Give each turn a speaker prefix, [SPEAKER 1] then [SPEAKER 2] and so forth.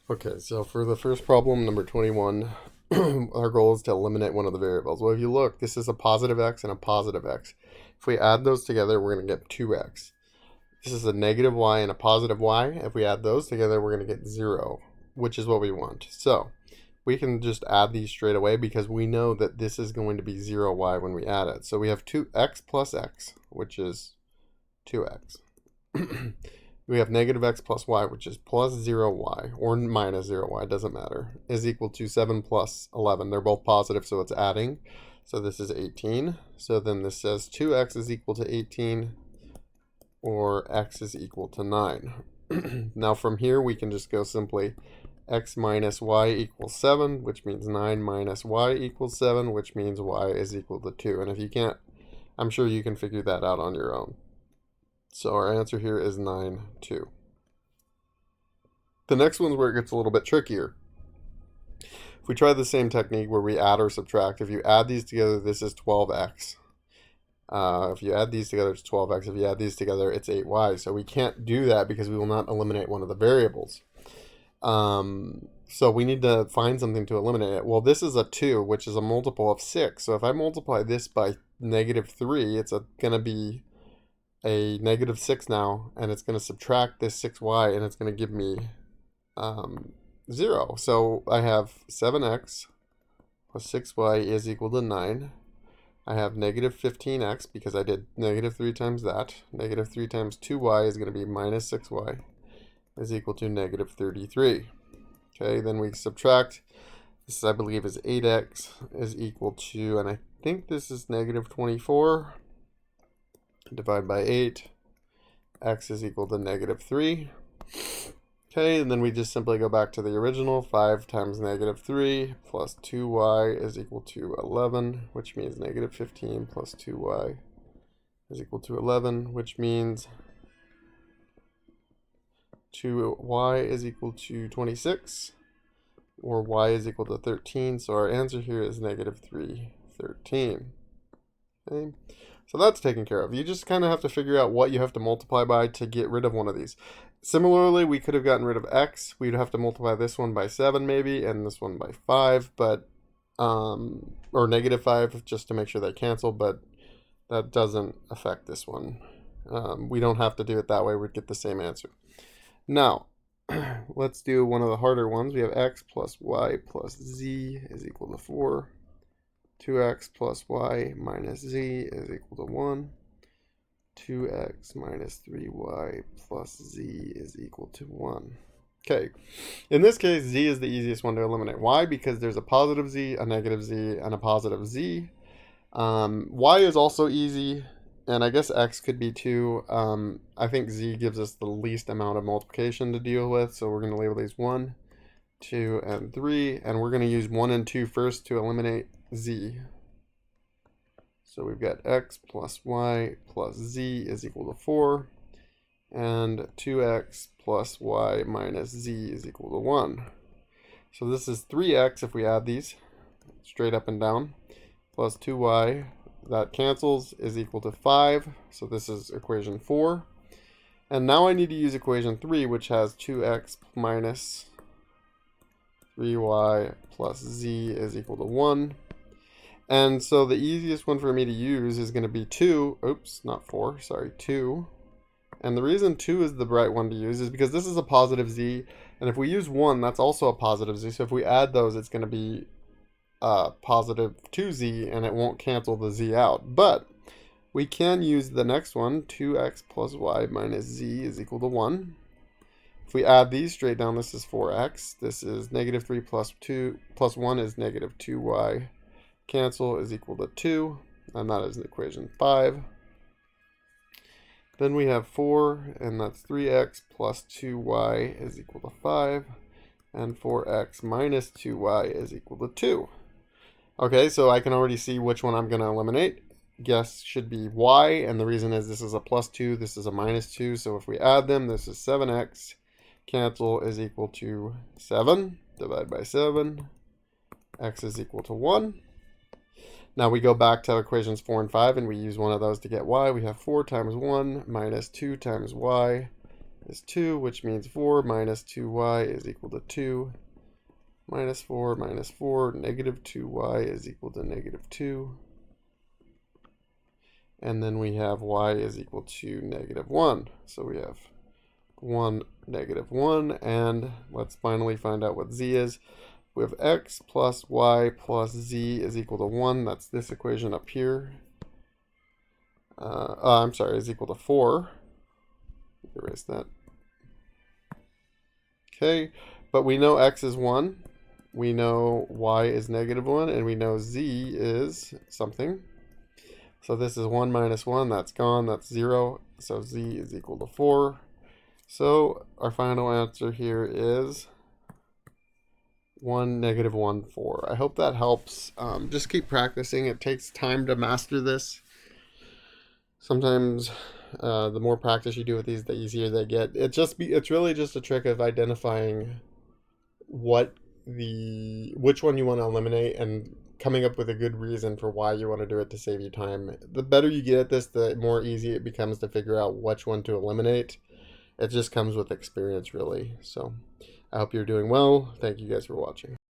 [SPEAKER 1] Okay, so for the first problem, number 21, our goal is to eliminate one of the variables. Well, if you look, this is a positive x and a positive x. If we add those together, we're going to get 2x. This is a negative y and a positive y. If we add those together, we're going to get 0, which is what we want. So we can just add these straight away because we know that this is going to be 0y when we add it. So we have 2x plus x, which is 2x. We have negative x plus y, which is plus 0y, or minus 0y, doesn't matter, is equal to 7 plus 11. They're both positive, so it's adding. So this is 18. So then this says 2x is equal to 18, or x is equal to 9. Now from here, we can just go simply x minus y equals 7, which means 9 minus y equals 7, which means y is equal to 2. And if you can't, I'm sure you can figure that out on your own. So our answer here is 9, 2. The next one's where it gets a little bit trickier. If we try the same technique where we add or subtract, if you add these together, this is 12x. If you add these together, it's 12x. If you add these together, it's 8y. So we can't do that because we will not eliminate one of the variables. So we need to find something to eliminate it. Well, this is a 2, which is a multiple of 6. So if I multiply this by negative 3, it's going to be a negative 6 now, and it's going to subtract this 6y, and it's going to give me 0. So I have 7x plus 6y is equal to 9. I have negative 15x because I did negative 3 times that. Negative 3 times 2y is going to be minus 6y is equal to negative 33. Okay, then we subtract. This, I believe, is 8x is equal to, and I think this is negative 24. Divide by 8, x is equal to negative 3. Okay, and then we just simply go back to the original. 5 times negative 3 plus 2y is equal to 11, which means negative 15 plus 2y is equal to 11, which means 2y is equal to 26, or y is equal to 13. So our answer here is negative 3, 13. Okay. So that's taken care of. You just kind of have to figure out what you have to multiply by to get rid of one of these. Similarly, we could have gotten rid of x. We'd have to multiply this one by 7 maybe, and this one by 5, but or negative 5 just to make sure they cancel, but that doesn't affect this one. We don't have to do it that way. We'd get the same answer. Now, let's do one of the harder ones. We have x plus y plus z is equal to 4. 2x plus y minus z is equal to 1. 2x minus 3y plus z is equal to 1. Okay, in this case, z is the easiest one to eliminate. Why? Because there's a positive z, a negative z, and a positive z. Y is also easy, and I guess x could be too. I think z gives us the least amount of multiplication to deal with, so we're going to label these 1, 2, and 3, and we're going to use 1 and 2 first to eliminate z. So we've got x plus y plus z is equal to 4, and 2x plus y minus z is equal to 1. So this is 3x if we add these straight up and down, plus 2y, that cancels, is equal to 5. So this is equation 4. And now I need to use equation 3, which has 2x minus 3y plus z is equal to 1. And so the easiest one for me to use is going to be 2. Oops, not 4. Sorry, 2. And the reason 2 is the right one to use is because this is a positive z. And if we use 1, that's also a positive z. So if we add those, it's going to be positive 2z, and it won't cancel the z out. But we can use the next one. 2x plus y minus z is equal to 1. If we add these straight down, this is 4x. This is negative 3 plus 2 plus 1 is negative 2y. Cancel is equal to 2, and that is equation 5. Then we have 4, and that's 3x plus 2y is equal to 5, and 4x minus 2y is equal to 2. Okay, so I can already see which one I'm going to eliminate. Guess should be y, and the reason is this is a plus 2, this is a minus 2, so if we add them, this is 7x. Cancel is equal to 7, divide by 7, x is equal to 1. Now we go back to equations 4 and 5, and we use one of those to get y. We have 4 times 1 minus 2 times y is 2, which means 4 minus 2y is equal to 2. Minus 4 minus 4, negative 2y is equal to negative 2. And then we have y is equal to negative 1. So we have 1, negative 1. And let's finally find out what z is. We have x plus y plus z is equal to 1. That's this equation up here. I'm sorry, is equal to 4. Erase that. Okay, but we know x is 1. We know y is negative 1. And we know z is something. So this is 1 minus 1. That's gone. That's 0. So z is equal to 4. So our final answer here is 1, negative 1, 4. I hope that helps. Just keep practicing. It takes time to master this. Sometimes the more practice you do with these, the easier they get. It's really just a trick of identifying which one you want to eliminate and coming up with a good reason for why you want to do it to save you time. The better you get at this, the more easy it becomes to figure out which one to eliminate. It just comes with experience, really. So I hope you're doing well. Thank you guys for watching.